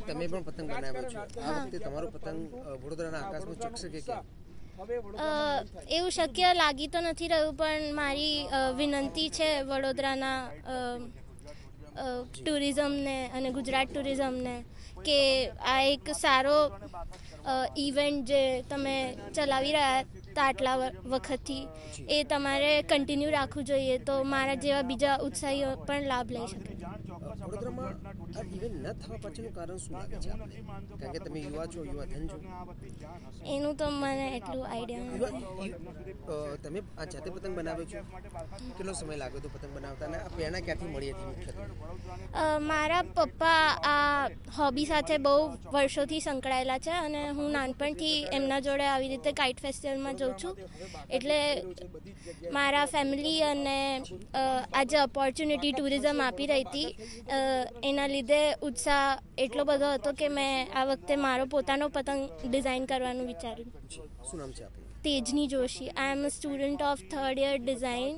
તમે પણ પતંગ બનાવ્યો છો, આ વખતે તમારો પતંગ વડોદરાના આકાશમાં ચગશે કે કેમ? એવું શક્ય લાગી તો નથી રહ્યું, પણ મારી વિનંતી છે વડોદરાના ટુરિઝમને અને ગુજરાત ટુરિઝમને કે આ એક સારો ઇવેન્ટ જે તમે ચલાવી રહ્યા હતા આટલા વખતથી, એ તમારે કન્ટિન્યુ રાખવું જોઈએ, તો મારા જેવા બીજા ઉત્સાહીઓ પણ લાભ લઈ શકે. વડોદરામાં આ ઇવેન્ટ ન થવા પાછળનું કારણ શું લાગે છે આપને? કારણ કે તમે યુવા છો, યુવા ધન છો. એનું તો મને એટલું આઈડિયા નથી. તમે આ જાતે પતંગ બનાવ્યો છો, કેટલો સમય લાગ્યો હતો પતંગ બનાવતા, અને આ પ્રેરણા ક્યાંથી મળી હતી મુખ્યત્વે? મારા પપ્પા આ હોબી સાથે બહુ વર્ષોથી સંકળાયેલા છે, અને હું નાનપણથી એમના જોડે આવી રીતે કાઇટ ફેસ્ટિવલમાં જઉં છું, એટલે મારા ફેમિલી અને આ જે ઓપોર્ચ્યુનિટી ટુરિઝમ આપી રહી હતી એના લીધે ઉત્સાહ એટલો બધો હતો કે મેં આ વખતે મારો પોતાનો પતંગ ડિઝાઇન કરવાનું વિચાર્યું. શું નામ છે આપનું? Tejni Joshi. I am a student of 3rd year design